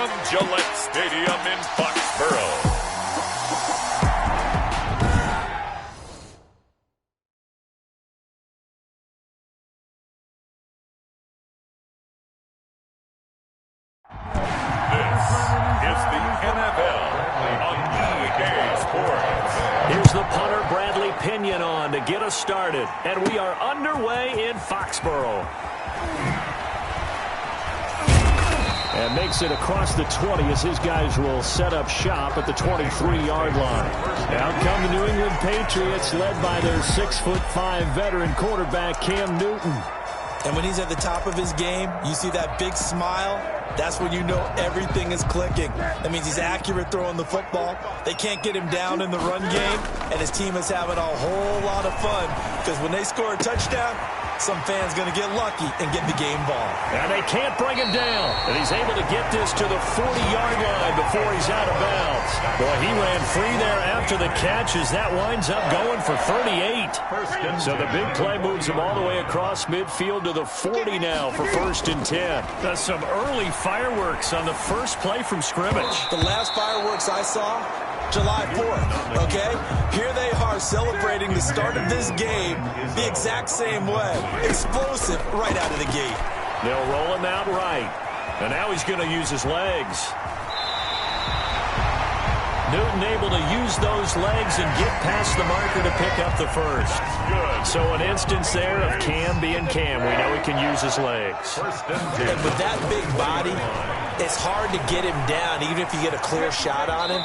from Gillette Stadium in Foxborough. To get us started, and we are underway in Foxborough. And makes it across the 20 as his guys will set up shop at the 23-yard line. Out come the New England Patriots, led by their 6'5" veteran quarterback Cam Newton. And when he's at the top of his game, you see that big smile. That's when you know everything is clicking. That means he's accurate throwing the football. They can't get him down in the run game, and his team is having a whole lot of fun because when they score a touchdown, some fan's going to get lucky and get the game ball. And they can't bring him down. And he's able to get this to the 40-yard line before he's out of bounds. Boy, he ran free there after the catch as that winds up going for 38. So the big play moves him all the way across midfield to the 40 now for 1st and 10. That's some early fireworks on the first play from scrimmage. The last fireworks I saw, July 4th, okay? Here they are celebrating the start of this game the exact same way. Explosive right out of the gate. They'll roll him out right. And now he's going to use his legs. Newton able to use those legs and get past the marker to pick up the first. Good. So an instance there of Cam being Cam. We know he can use his legs. And with that big body, it's hard to get him down even if you get a clear shot on him.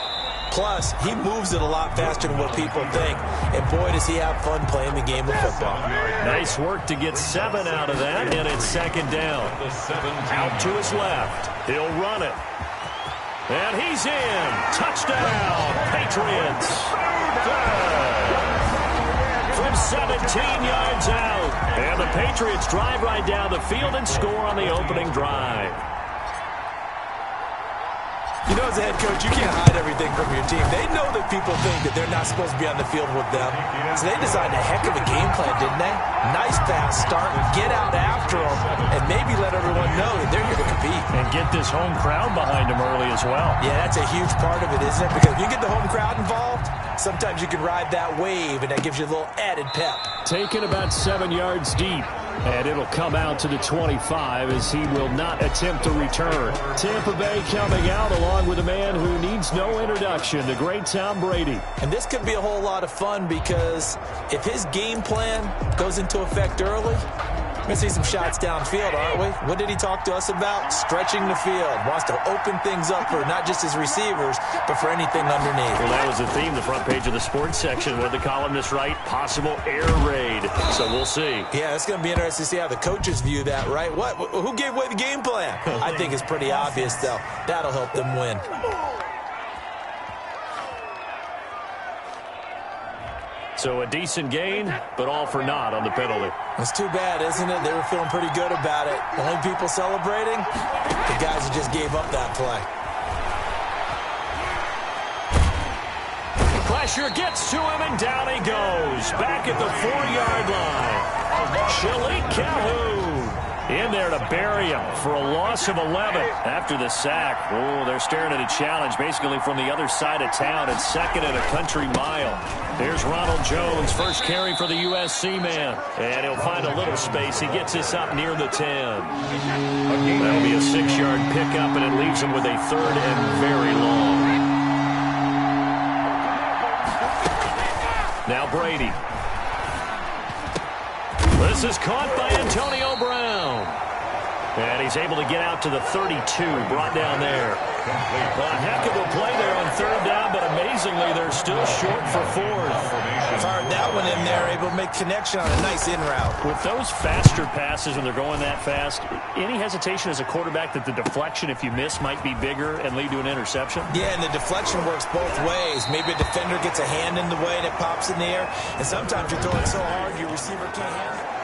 Plus, he moves it a lot faster than what people think. And boy, does he have fun playing the game of football. Nice work to get 7 out of that, and it's 2nd down. Out to his left. He'll run it. And he's in. Touchdown, Patriots. From 17 yards out. And the Patriots drive right down the field and score on the opening drive. You know, as a head coach, you can't hide everything from your team. They know that people think that they're not supposed to be on the field with them. So they designed a heck of a game plan, didn't they? Nice pass start, get out after them, and maybe let everyone know that they're here to compete. And get this home crowd behind them early as well. Yeah, that's a huge part of it, isn't it? Because if you get the home crowd involved, sometimes you can ride that wave, and that gives you a little added pep. Taken about 7 yards deep. And it'll come out to the 25 as he will not attempt to return. Tampa Bay coming out along with a man who needs no introduction, the great Tom Brady. And this could be a whole lot of fun because if his game plan goes into effect early, we're going to see some shots downfield, aren't we? What did he talk to us about? Stretching the field. Wants to open things up for not just his receivers, but for anything underneath. Well, that was the theme, the front page of the sports section. What the columnists write? Possible air raid. So we'll see. Yeah, it's going to be interesting to see how the coaches view that, right? What? Who gave away the game plan? I think it's pretty obvious, though. That'll help them win. So a decent gain, but all for naught on the penalty. It's too bad, isn't it? They were feeling pretty good about it. The only people celebrating, the guys who just gave up that play. Pressure gets to him, and down he goes. Back at the 4-yard line. Shalik Calhoun in there to bury him for a loss of 11 after the sack. Oh, they're staring at a challenge basically from the other side of town at 2nd and a country mile. Here's Ronald Jones, first carry for the USC man. And he'll find a little space. He gets this up near the 10. That'll be a 6-yard pickup, and it leaves him with a 3rd and very long. Now Brady. This is caught by Antonio Brown. And he's able to get out to the 32, brought down there. A heck of a play there on 3rd down, but amazingly, they're still short for 4th. Fired that one in there, able to make connection on a nice in route. With those faster passes, when they're going that fast, any hesitation as a quarterback that the deflection, if you miss, might be bigger and lead to an interception? Yeah, and the deflection works both ways. Maybe a defender gets a hand in the way and it pops in the air, and sometimes you're throwing so hard your receiver can't handle it.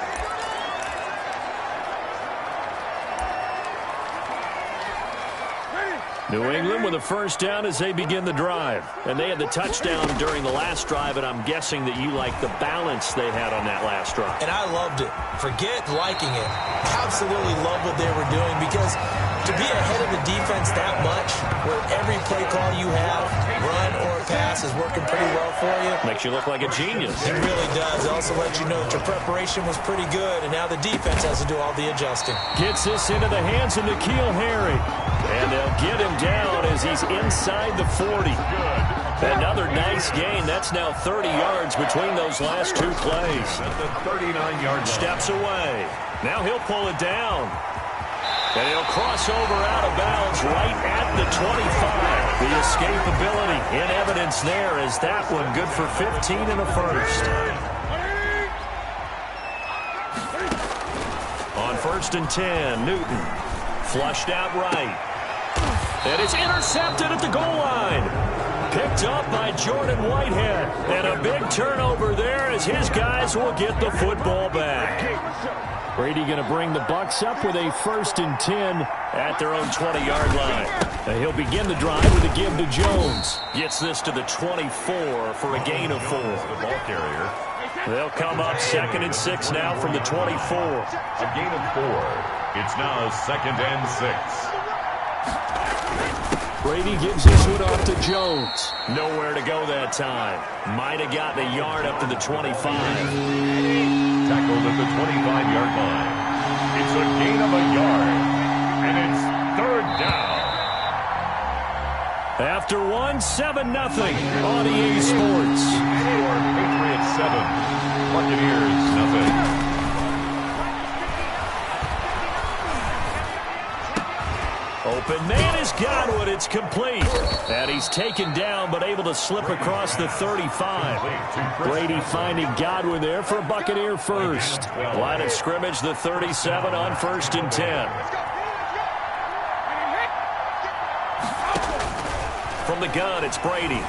New England with a first down as they begin the drive. And they had the touchdown during the last drive, and I'm guessing that you like the balance they had on that last drive. And I loved it. Forget liking it. Absolutely love what they were doing, because to be ahead of the defense that much, where every play call you have, run or pass, is working pretty well for you. Makes you look like a genius. It really does. It also lets you know that your preparation was pretty good, and now the defense has to do all the adjusting. Gets this into the hands of N'Keal Harry. And they'll get him down as he's inside the 40. Another nice gain. That's now 30 yards between those last two plays. At the 39-yard steps away. Now he'll pull it down. And he'll cross over out of bounds right at the 25. The escapability in evidence there as that one good for 15 and a first. On 1st and 10, Newton flushed out right. And it's intercepted at the goal line. Picked up by Jordan Whitehead. And a big turnover there as his guys will get the football back. Brady going to bring the Bucs up with a 1st and 10 at their own 20-yard line. And he'll begin the drive with a give to Jones. Gets this to the 24 for a gain of 4. The ball carrier. They'll come up 2nd and 6 now from the 24. A gain of 4. It's now 2nd and 6. Brady gives this one off to Jones. Nowhere to go that time. Might have gotten a yard up to the 25. Tackled at the 25-yard line. It's a gain of a yard. And it's 3rd down. After 1, 7-0 on EA Sports. Score Patriots 7. Buccaneers nothing. Open man is Godwin. It's complete. And he's taken down but able to slip across the 35. Brady finding Godwin there for a Buccaneer first. Line of scrimmage, the 37 on 1st and 10. From the gun, it's Brady.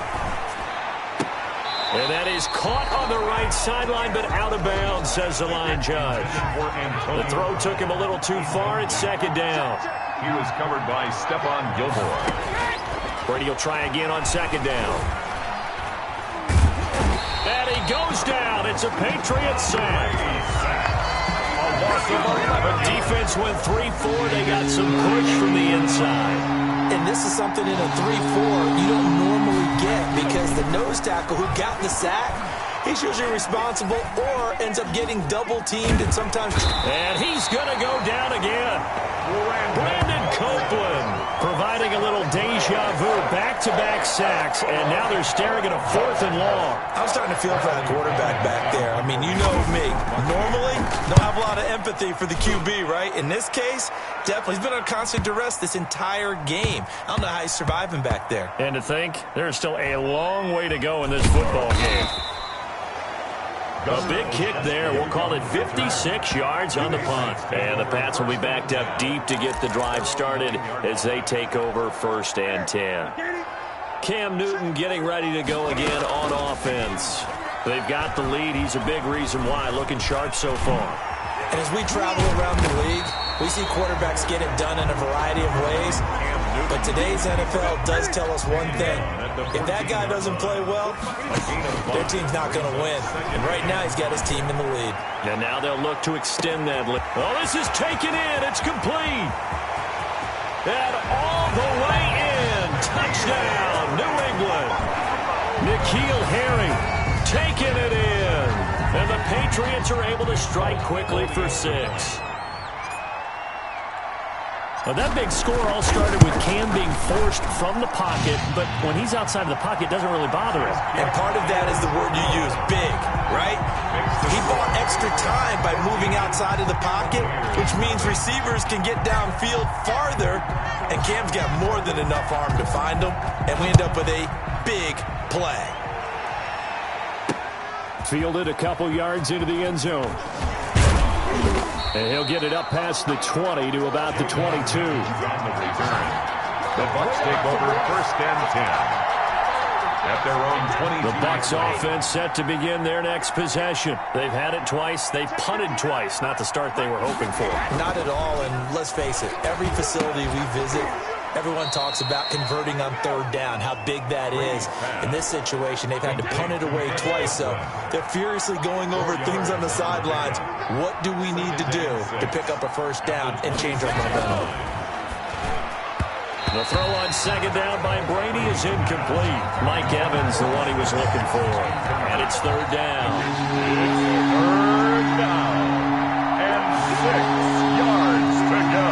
And that is caught on the right sideline, but out of bounds, says the line judge. The throw took him a little too far. It's 2nd down. He was covered by Stephon Gilmore. Brady will try again on 2nd down. And he goes down. It's a Patriots sack. A loss of 11. Defense went 3-4. They got some push from the inside. And this is something in a 3-4 you don't normally get, because the nose tackle who got the sack, he's usually responsible or ends up getting double-teamed and sometimes... And he's going to go down again. Brandon Copeland providing a little deja vu. Back-to-back sacks, and now they're staring at a 4th and long. I'm starting to feel for that quarterback back there. I mean, you know me. Normally, don't have a lot of empathy for the QB, right? In this case, definitely. He's been on constant duress this entire game. I don't know how he's surviving back there. And to think, there's still a long way to go in this football game. A big kick there. We'll call it 56 yards on the punt. And the Pats will be backed up deep to get the drive started as they take over 1st and 10. Cam Newton getting ready to go again on offense. They've got the lead. He's a big reason why. Looking sharp so far. And as we travel around the league, we see quarterbacks get it done in a variety of ways. But today's NFL does tell us one thing. If that guy doesn't play well, their team's not going to win. And right now, he's got his team in the lead. And now they'll look to extend that lead. Oh, this is taken in. It's complete. And all the way in. Touchdown, New England. N'Keal Harry taking it in. And the Patriots are able to strike quickly for 6. Well, that big score all started with Cam being forced from the pocket, but when he's outside of the pocket, it doesn't really bother him. And part of that is the word you use, big, right? He bought extra time by moving outside of the pocket, which means receivers can get downfield farther, and Cam's got more than enough arm to find him, and we end up with a big play. Fielded a couple yards into the end zone. And he'll get it up past the 20 to about the 22. On the return, the Bucs take over 1st and 10. At their own 20. The Bucs offense set to begin their next possession. They've had it twice. They've punted twice. Not the start they were hoping for. Not at all, and let's face it, every facility we visit, Everyone talks about converting on third down, how big that is. In this situation, they've had to punt it away twice, so they're furiously going over things on the sidelines. What do we need to do to pick up a first down and change our momentum? The throw on second down by Brady is incomplete. Mike Evans, the one he was looking for. And it's third down. Third down. And 6 yards to go.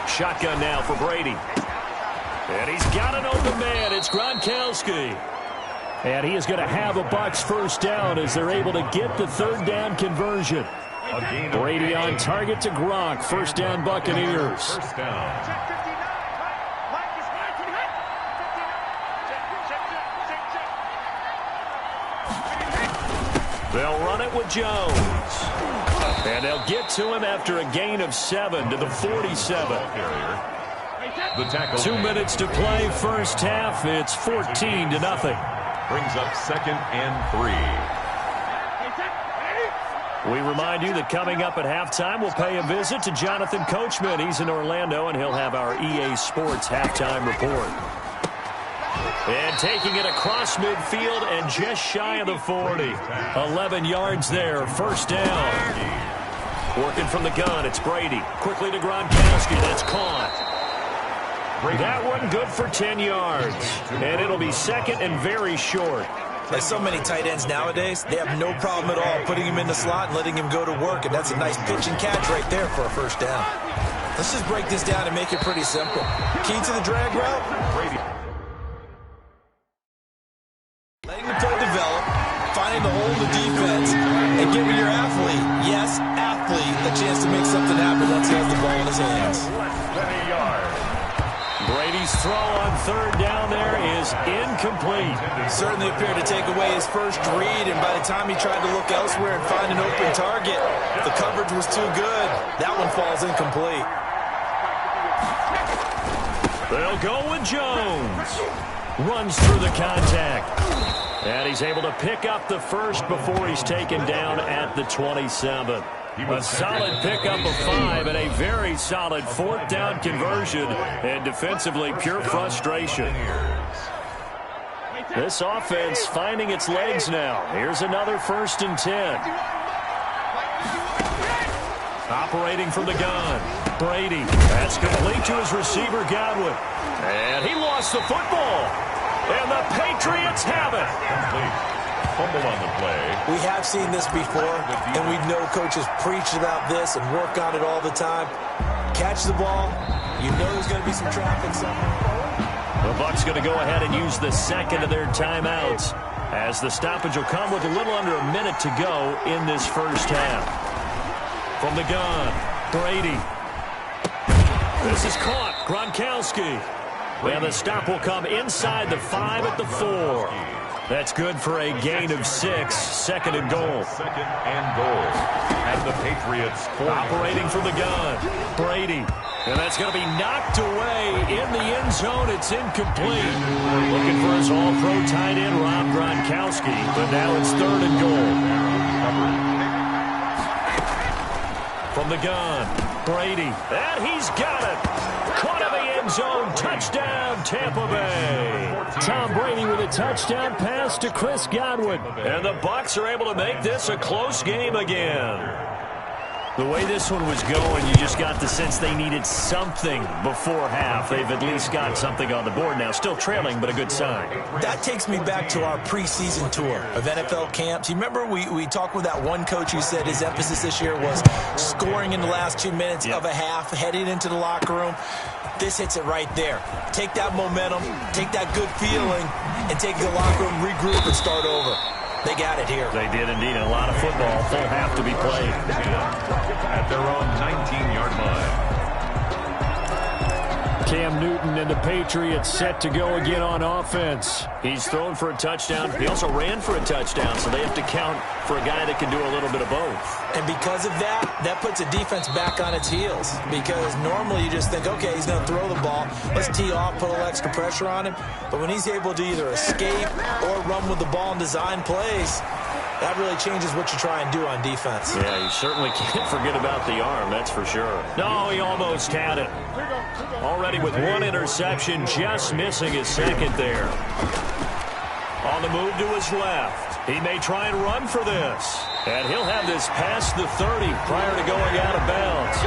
Shotgun now for Brady. And he's got an open man. It's Gronkowski. And he is going to have a Bucs first down as they're able to get the third down conversion. Brady on target to Gronk. First down, Buccaneers. First down. They'll run it with Jones. And they'll get to him after a gain of 7 to the 47. The tackle. 2 minutes to play first half. It's 14-0. Brings up 2nd and 3. We remind you that coming up at halftime, we'll pay a visit to Jonathan Coachman. He's in Orlando, and he'll have our EA Sports halftime report. And taking it across midfield and just shy of the 40. 11 yards there, first down. Working from the gun, it's Brady. Quickly to Gronkowski, that's caught. That one good for 10 yards. And it'll be second and very short. There's so many tight ends nowadays, they have no problem at all putting him in the slot and letting him go to work, and that's a nice pitch and catch right there for a first down. Let's just break this down and make it pretty simple. Key to the drag route, Brady. letting the play develop, finding the hole in the defense, and giving your athlete, yes, athlete, a chance to make something happen once he has the ball in his hands. Less than a yard. Brady's throw on third down there is incomplete. Certainly appeared to take away his first read, and by the time he tried to look elsewhere and find an open target, the coverage was too good. That one falls incomplete. They'll go with Jones. Runs through the contact. And he's able to pick up the first before he's taken down at the 27. A solid pickup of 5 and a very solid fourth down conversion, and defensively pure frustration. This offense finding its legs now. Here's another 1st and 10. Operating from the gun. Brady. That's complete to his receiver, Godwin. And he lost the football. And the Patriots have it. Complete. Fumble on the play. We have seen this before, and we know coaches preach about this and work on it all the time. Catch the ball. You know there's going to be some traffic somewhere. The Bucs going to go ahead and use the second of their timeouts, as the stoppage will come with a little under a minute to go in this first half. From the gun, Brady. This is caught. Gronkowski. And the stop will come inside the 5 at the 4. That's good for a gain of 6. 2nd and goal. 2nd and goal. At the Patriots. Operating from the gun. Brady. And that's going to be knocked away in the end zone. It's incomplete. Looking for his all-pro tight end, Rob Gronkowski. But now it's 3rd and goal. From the gun. Brady. And he's got it. Caught in the end zone. Touchdown, Tampa Bay. Tom Brady with a touchdown pass to Chris Godwin. And the Bucs are able to make this a close game again. The way this one was going, you just got the sense they needed something before half. They've at least got something on the board now. Still trailing, but a good sign. That takes me back to our preseason tour of NFL camps. You remember we talked with that one coach who said his emphasis this year was scoring in the last 2 minutes of a half, heading into the locker room. This hits it right there. Take that momentum, take that good feeling, and take the locker room, regroup, and start over. They got it here. They did indeed. A lot of football. Full half to be played. At their own 19-yard line. Cam Newton and the Patriots set to go again on offense. He's thrown for a touchdown. He also ran for a touchdown, so they have to count for a guy that can do a little bit of both. And because of that, that puts a defense back on its heels. Because normally you just think, okay, he's going to throw the ball. Let's tee off, put a little extra pressure on him. But when he's able to either escape or run with the ball and design plays, That really changes what you try and do on defense. Yeah, you certainly can't forget about the arm, that's for sure. No, he almost had it. Already with one interception, just missing his second there. On the move to his left. He may try and run for this. And he'll have this past the 30 prior to going out of bounds.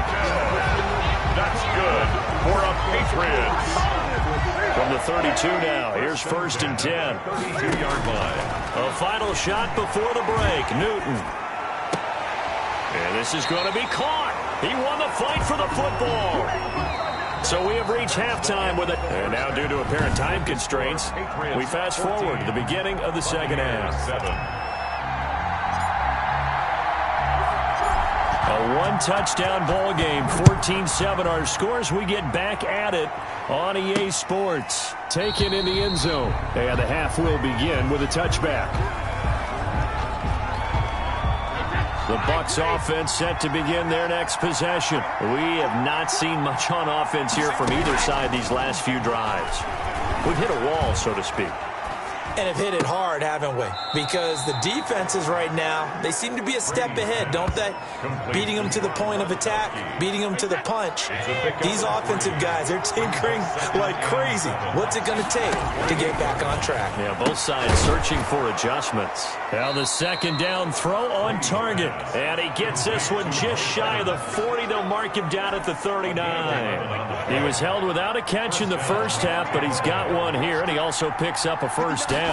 That's good for a Patriots. From the 32 now, here's 1st and 10. 32-yard line. A final shot before the break. Newton. And this is going to be caught. He won the fight for the football. So we have reached halftime with it. And now due to apparent time constraints, we fast forward to the beginning of the second half. A one-touchdown ball game, 14-7 our scores. We get back at it on EA Sports. Taken in the end zone. And the half will begin with a touchback. The Bucs offense set to begin their next possession. We have not seen much on offense here from either side these last few drives. We've hit a wall, so to speak. And have hit it hard, haven't we? Because the defenses right now, they seem to be a step ahead, don't they? Beating them to the point of attack, beating them to the punch. These offensive guys, they're tinkering like crazy. What's it going to take to get back on track? Yeah, both sides searching for adjustments. Now the second down throw on target. And he gets this one just shy of the 40. They'll mark him down at the 39. He was held without a catch in the first half, but he's got one here, and he also picks up a first down.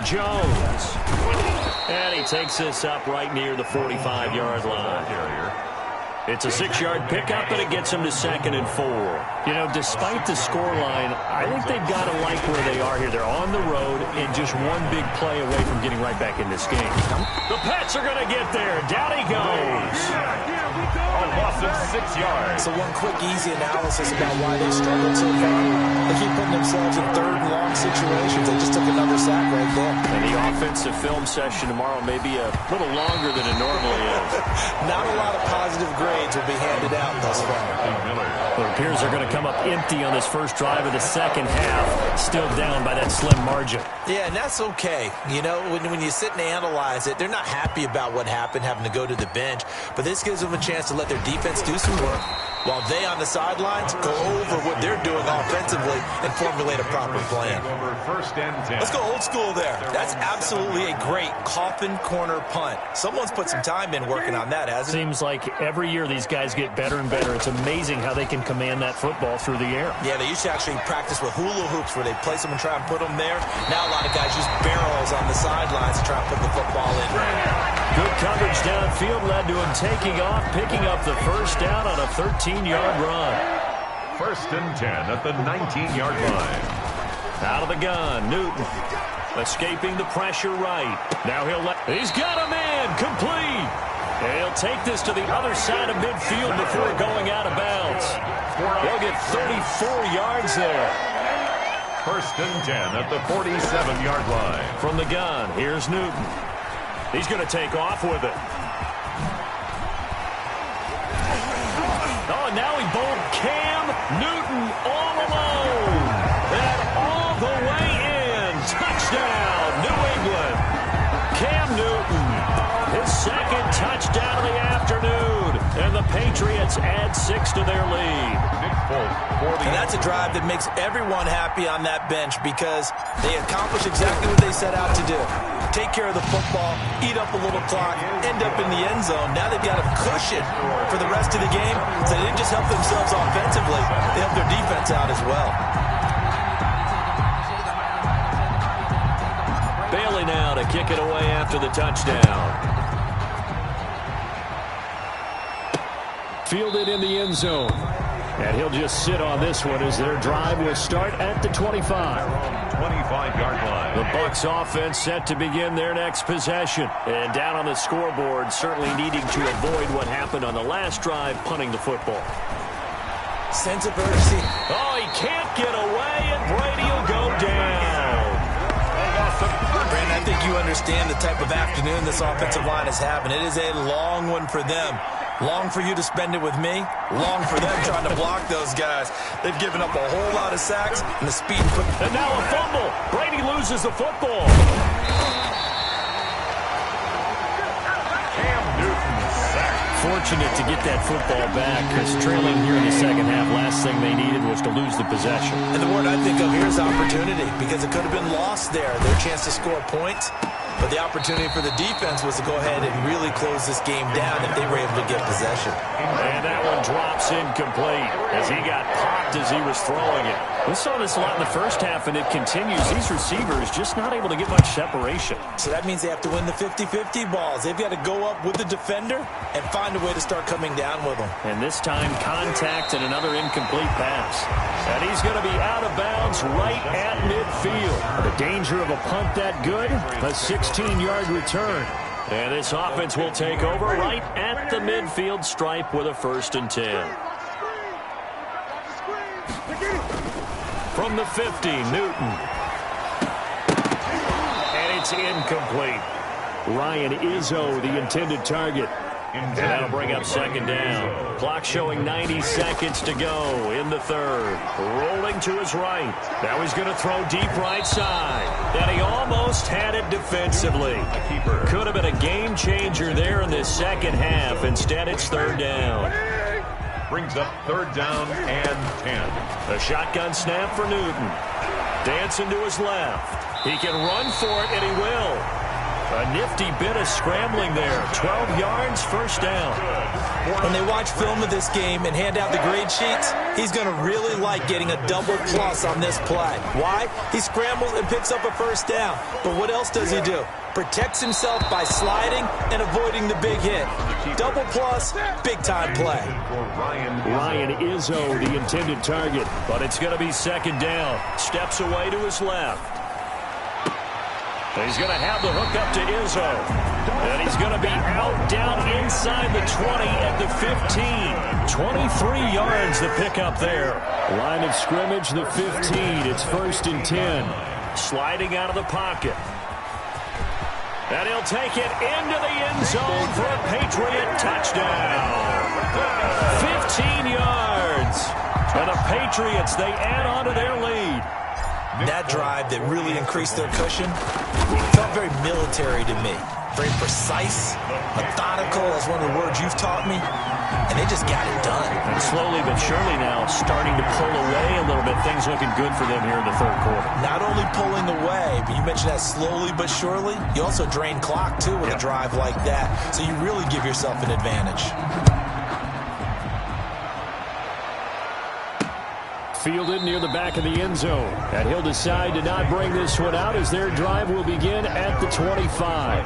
Jones. And he takes this up right near the 45-yard line. It's a 6-yard pickup, and it gets him to 2nd and 4. You know, despite the scoreline, I think they've got to like where they are here. They're on the road and just one big play away from getting right back in this game. The Pets are going to get there. Down he goes. A loss of 6 yards. So one quick, easy analysis about why they struggled so far. They keep putting themselves in 3rd and long situations. They just took another sack right there. And the offensive film session tomorrow may be a little longer than it normally is. Not a lot of positive grades will be handed out thus far. Well, it appears they're going to come up empty on this first drive of the second half. Still down by that slim margin. Yeah, and that's okay. You know, when you sit and analyze it, they're not happy about what happened, having to go to the bench. But this gives them a chance to let their defense do some work while they on the sidelines go over what they're doing offensively and formulate a proper plan. Let's go old school there. That's absolutely a great coffin corner punt. Someone's put some time in working on that, hasn't it? Seems like every year these guys get better and better. It's amazing how they can command that football through the air. Yeah, they used to actually practice with hula hoops where they place them and try and put them there. Now a lot of guys use barrels on the sidelines to try and put the football in. Good coverage downfield led to him taking off, picking up the first down on a 13-yard run. 1st and 10 at the 19-yard line. Out of the gun, Newton. Escaping the pressure right. Now he's got a man, complete. And he'll take this to the other side of midfield before going out of bounds. They'll get 34 yards there. 1st and 10 at the 47-yard line. From the gun, here's Newton. He's going to take off with it. Oh, now he bowled Cam Newton all alone. And all the way in. Touchdown, New England. Cam Newton, his 2nd touchdown of the afternoon. And the Patriots add 6 to their lead. And that's a drive that makes everyone happy on that bench because they accomplish exactly what they set out to do. Take care of the football, eat up a little clock, end up in the end zone. Now they've got a cushion for the rest of the game. So they didn't just help themselves offensively, they helped their defense out as well. Bailey now to kick it away after the touchdown. Fielded in the end zone. And he'll just sit on this one as their drive will start at the 25. 25-yard line. The Bucs offense set to begin their next possession. And down on the scoreboard, certainly needing to avoid what happened on the last drive, punting the football. Sense of urgency. Oh, he can't get away, and Brady will go down. Brandon, I think you understand the type of afternoon this offensive line is having. It is a long one for them. Long for you to spend it with me. Long for them trying to block those guys. They've given up a whole lot of sacks and the speed. And now a fumble. Brady loses the football. Cam Newton sacked. Fortunate to get that football back, because trailing here in the second half, last thing they needed was to lose the possession. And the word I think of here is opportunity, because it could have been lost there, their chance to score points. But the opportunity for the defense was to go ahead and really close this game down if they were able to get possession. And that one drops incomplete as he got popped as he was throwing it. We saw this a lot in the first half, and it continues. These receivers just not able to get much separation. So that means they have to win the 50-50 balls. They've got to go up with the defender and find a way to start coming down with them. And this time, contact and another incomplete pass. And he's going to be out of bounds right at midfield. The danger of a punt that good, a 16-yard return. And this offense will take over right at the midfield stripe with a 1st and 10. From the 50, Newton. And it's incomplete. Ryan Izzo, the intended target. And that'll bring up 2nd down. Clock showing 90 seconds to go in the 3rd. Rolling to his right. Now he's going to throw deep right side. And he almost had it defensively. Could have been a game changer there in this second half. Instead, it's 3rd down. Brings up 3rd down and 10. A shotgun snap for Newton. Dancing to his left. He can run for it, and he will. A nifty bit of scrambling there. 12 yards, 1st down. When they watch film of this game and hand out the grade sheets, he's going to really like getting a double plus on this play. Why? He scrambles and picks up a 1st down. But what else does he do? Protects himself by sliding and avoiding the big hit. Double plus, big-time play. Ryan Izzo, the intended target. But it's going to be 2nd down. Steps away to his left. He's going to have the hook up to Izzo. And he's going to be out down inside the 20 at the 15. 23 yards the pickup there. Line of scrimmage, the 15. It's 1st and 10. Sliding out of the pocket. And he'll take it into the end zone for a Patriot touchdown. 15 yards. And the Patriots, they add on to their lead. That drive that really increased their cushion felt very military to me. Very precise, methodical, that's one of the words you've taught me. And they just got it done. And slowly but surely now starting to pull away a little bit. Things looking good for them here in the 3rd quarter. Not only pulling away, but you mentioned that slowly but surely. You also drain clock, too, with a drive like that. So you really give yourself an advantage. Fielded near the back of the end zone. And he'll decide to not bring this one out as their drive will begin at the 25.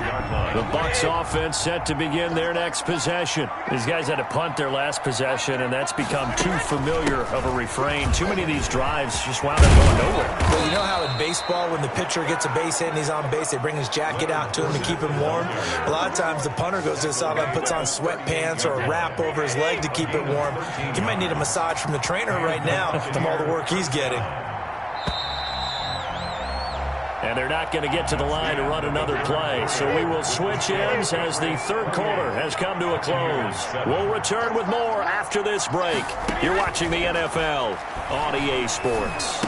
The Bucs offense set to begin their next possession. These guys had to punt their last possession, and that's become too familiar of a refrain. Too many of these drives just wound up going nowhere. Well, you know how in baseball, when the pitcher gets a base hit and he's on base, they bring his jacket out to him to keep him warm? A lot of times the punter goes to the sideline, puts on sweatpants or a wrap over his leg to keep it warm. He might need a massage from the trainer right now from all the work he's getting. And they're not going to get to the line to run another play. So we will switch ends as the 3rd quarter has come to a close. We'll return with more after this break. You're watching the NFL on EA Sports.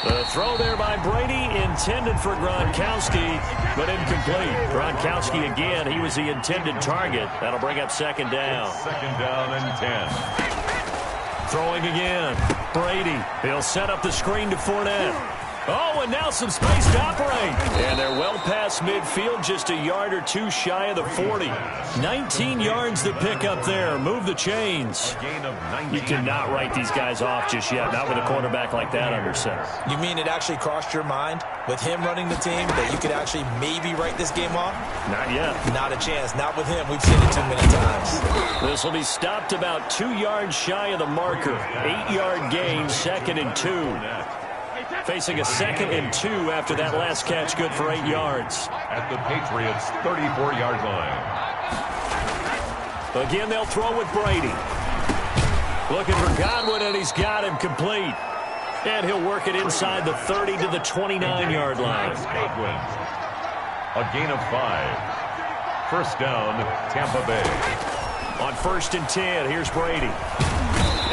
The throw there by Brady intended for Gronkowski, but incomplete. Gronkowski again, he was the intended target. That'll bring up 2nd down. 2nd down and 10. Throwing again. Brady. He'll set up the screen to Fournette. Oh, and now some space to operate. And they're well past midfield, just a yard or two shy of the 40. 19 yards to pick up there. Move the chains. You cannot write these guys off just yet, not with a quarterback like that under center. You mean it actually crossed your mind with him running the team that you could actually maybe write this game off? Not yet. Not a chance. Not with him. We've seen it too many times. This will be stopped about 2 yards shy of the marker. 8-yard gain, 2nd and 2. Facing a 2nd and 2 after that last catch, good for 8 yards. At the Patriots' 34-yard line. Again, they'll throw with Brady. Looking for Godwin, and he's got him complete. And he'll work it inside the 30 to the 29-yard line. Godwin. A gain of 5. 1st down, Tampa Bay. On 1st and 10, here's Brady.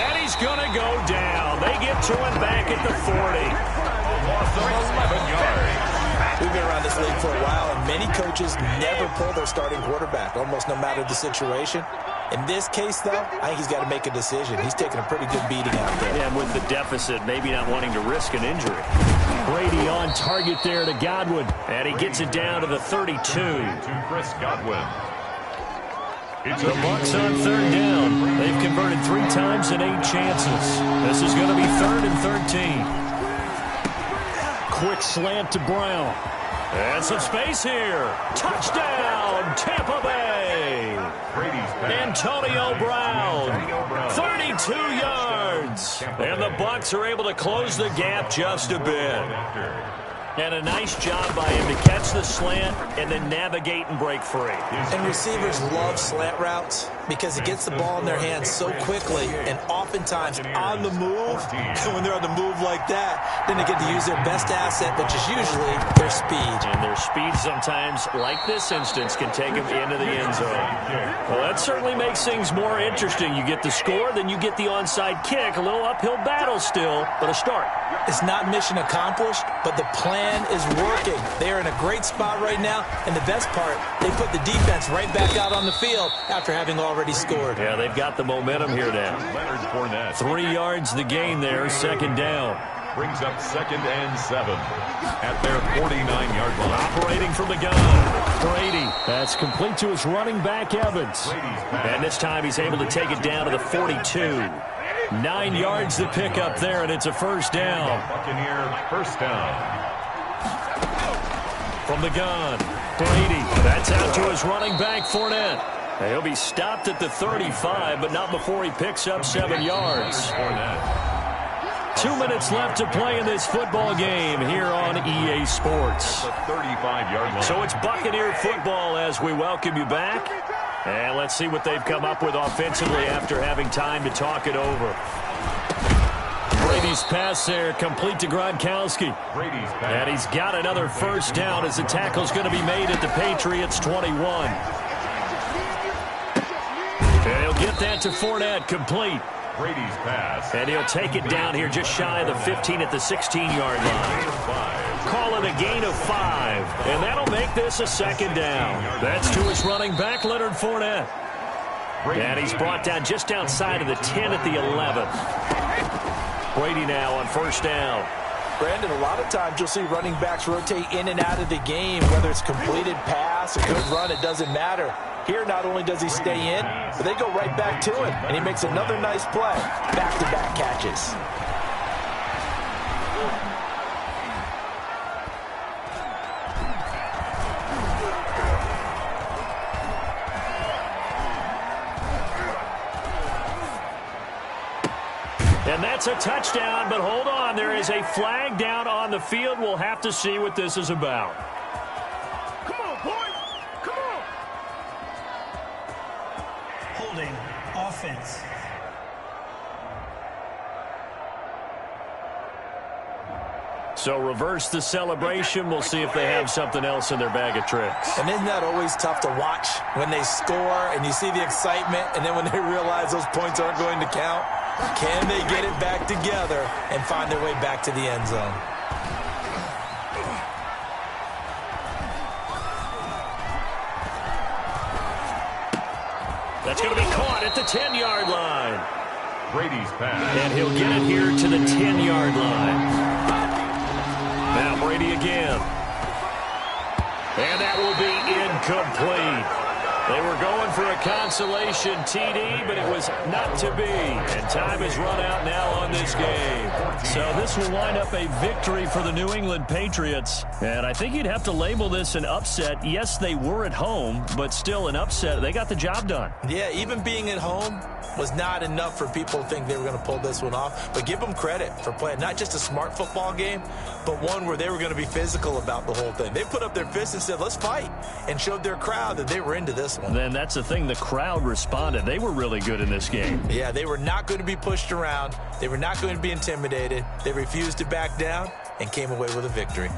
And he's going to go down. They get to him back at the 40. Loss of 11 yards. We've been around this league for a while, and many coaches never pull their starting quarterback, almost no matter the situation. In this case, though, I think he's got to make a decision. He's taking a pretty good beating out there. And with the deficit, maybe not wanting to risk an injury. Brady on target there to Godwin, and he gets it down to the 32. To Chris Godwin. The Bucs on third down. They've converted 3 times in 8 chances. This is going to be 3rd and 13. Quick slant to Brown. And some space here. Touchdown, Tampa Bay. Antonio Brown, 32 yards. And the Bucs are able to close the gap just a bit. And a nice job by him to catch the slant and then navigate and break free. And receivers love slant routes because it gets the ball in their hands so quickly and oftentimes on the move. And when they're on the move like that, then they get to use their best asset, which is usually their speed. And their speed sometimes, like this instance, can take them into the end zone. Well, that certainly makes things more interesting. You get the score, then you get the onside kick. A little uphill battle still, but a start. It's not mission accomplished, but the plan is working. They're in a great spot right now, and the best part, they put the defense right back out on the field after having already scored. Yeah, they've got the momentum here now. 3 yards the gain there, 2nd down. Brings up 2nd and 7 at their 49-yard line. Operating from the gun, Brady. That's complete to his running back, Evans. And this time he's able to take it down to the 42. 9 yards to pick up there, and it's a 1st down. Buccaneer 1st down. From the gun, Brady. That's out to his running back, Fournette. He'll be stopped at the 35, but not before he picks up 7 yards. 2 minutes left to play in this football game here on EA Sports. 35-yard line. So it's Buccaneer football as we welcome you back. And let's see what they've come up with offensively after having time to talk it over. Brady's pass there, complete to Gronkowski. And he's got another 1st down as the tackle's going to be made at the Patriots' 21. And he'll get that to Fournette, complete. Brady's pass. And he'll take it down here just shy of the 15 at the 16-yard line. Call it a gain of 5. And that'll make this a 2nd down. That's to his running back, Leonard Fournette. And he's brought down just outside of the 10 at the 11. Brady now on 1st down. Brandon, a lot of times you'll see running backs rotate in and out of the game, whether it's completed pass, a good run, it doesn't matter. Here, not only does he stay in, but they go right back to him, and he makes another nice play. Back-to-back catches. And that's a touchdown, but hold on. There is a flag down on the field. We'll have to see what this is about. Come on, boy. Come on. Holding offense. So reverse the celebration. We'll see if they have something else in their bag of tricks. And isn't that always tough to watch when they score and you see the excitement, and then when they realize those points aren't going to count? Can they get it back together and find their way back to the end zone? That's going to be caught at the 10-yard line. Brady's pass. And he'll get it here to the 10-yard line. Now Brady again. And that will be incomplete. They were going for a consolation TD, but it was not to be. And time is run out now on this game. So this will wind up a victory for the New England Patriots. And I think you'd have to label this an upset. Yes, they were at home, but still an upset. They got the job done. Yeah, even being at home was not enough for people to think they were going to pull this one off. But give them credit for playing not just a smart football game, but one where they were going to be physical about the whole thing. They put up their fists and said, let's fight, and showed their crowd that they were into this one. Then that's the thing. The crowd responded. They were really good in this game. Yeah, they were not going to be pushed around. They were not going to be intimidated. They refused to back down and came away with a victory.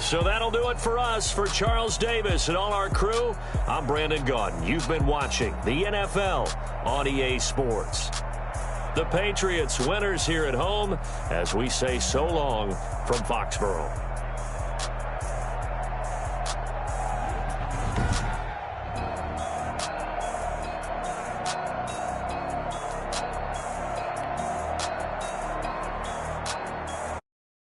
So that'll do it for us. For Charles Davis and all our crew, I'm Brandon Gaudin. You've been watching the NFL on EA Sports. The Patriots winners here at home as we say so long from Foxborough.